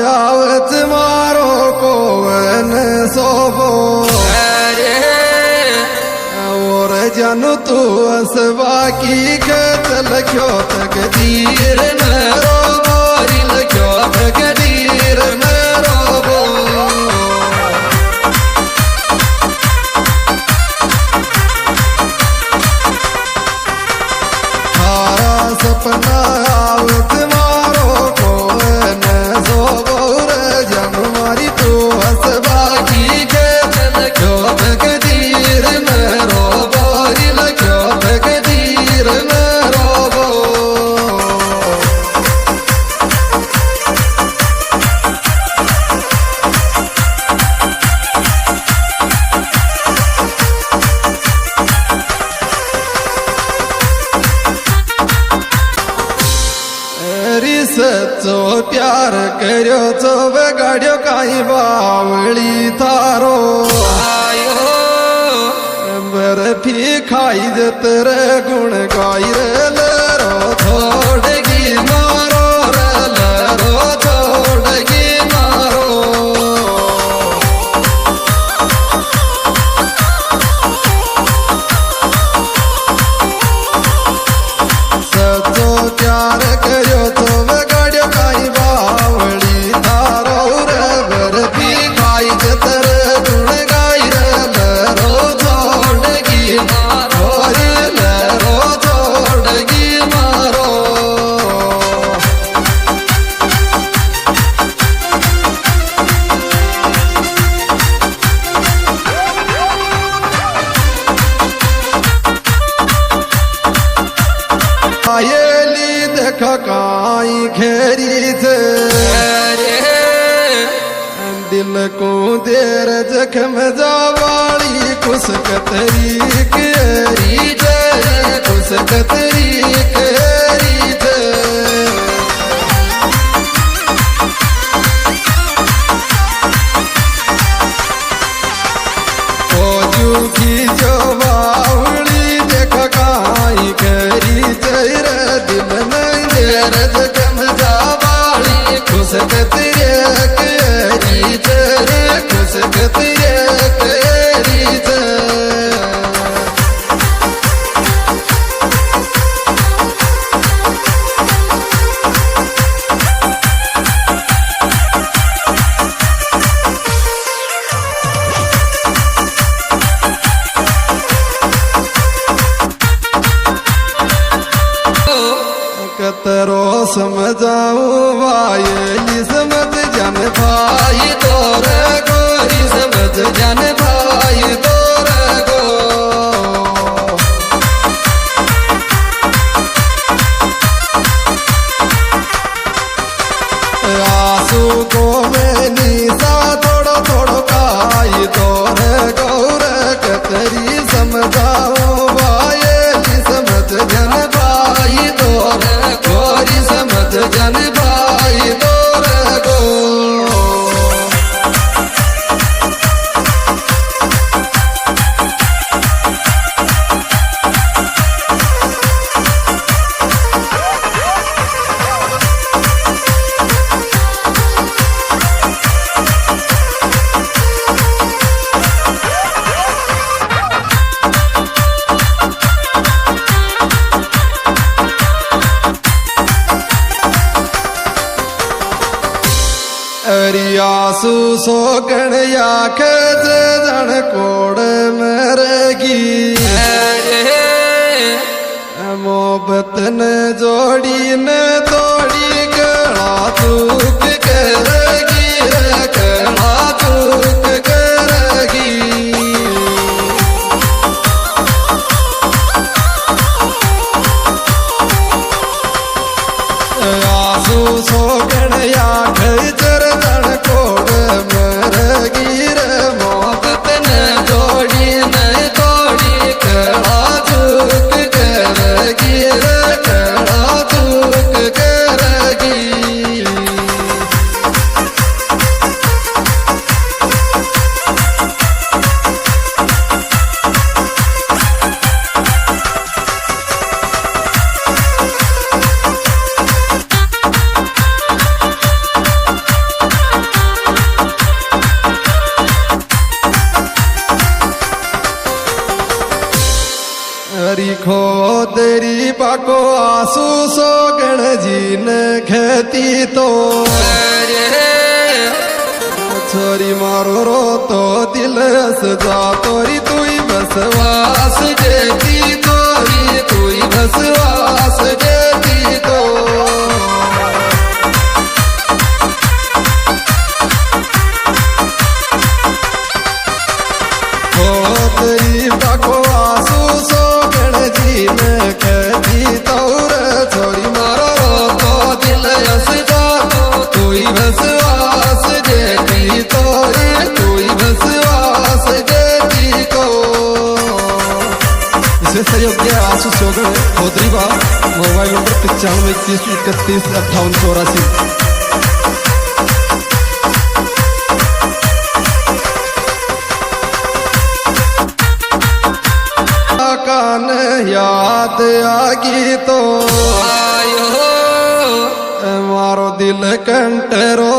आवत मारो कोवन सोबो और जानू तू असवा की खत लख्यो तकदीर न रोबो लख्यो तकदीर न रोबो थारा सपना आवत मारो कोवन सोबो जानू मारी तू असवा की खत लख्यो तकदीर न रोबो लख्यो तकदीर न रोबो सच्चो प्यार करो तो बगाड़ो काई बावली थारो आयो बर्फी खाई जे तेरे गुण गाई रे लरो थोड़गी मारो रे लरो थोड़गी मारो सच्चो प्यार करो तो आयेली देखा काई घेरी थे दिल को देर जख्म जावाली कुछ कतरी केरी थे कुछ कतरी केरी थे ओ की जो बावली देखा काई घेरी थे दिल नहीं देर जख्म जावाली कुछ कतरी केरी थे कुछ कतरी केरी थे कतरो समझाऊं वायली समझ जान भाई तोर गोरी समझ जान भाई तोर गो आंसू को मैं नीसा थोड़ो थोड़ो काई तोर गौर कतरी समझाऊं वायली समझ जान भाई तोर गोरी समझ जान भाई तोर गो अरियासू सोगण याख जन कोड़ मरगी मोहब्बत न जोड़ी न तोड़ी गला चूक करगी गला चूक करगी आंसू सोगण याख जन कोड़ मरगी रे मोहब्बत न जोड़ी न तोड़ी गला चूक करगी रे गला चूक करगी जेती तो छोरी मारो रो तो दिल हस जा तोरी तुई बसवास जेती तोरी तुई बसवास जेती तो तेरी बकवासू सोगण जी में कहती तौर छोरी मारो तो दिल हस जा तुई बसवास जेती तोरी तुई बसवास जेती को इसे सहयोग दिया आसू सोगण खोदरी बा मोबाइल नंबर 95 31 31 58 84 कान याद आगी तो आयो मारो दिल कंटरो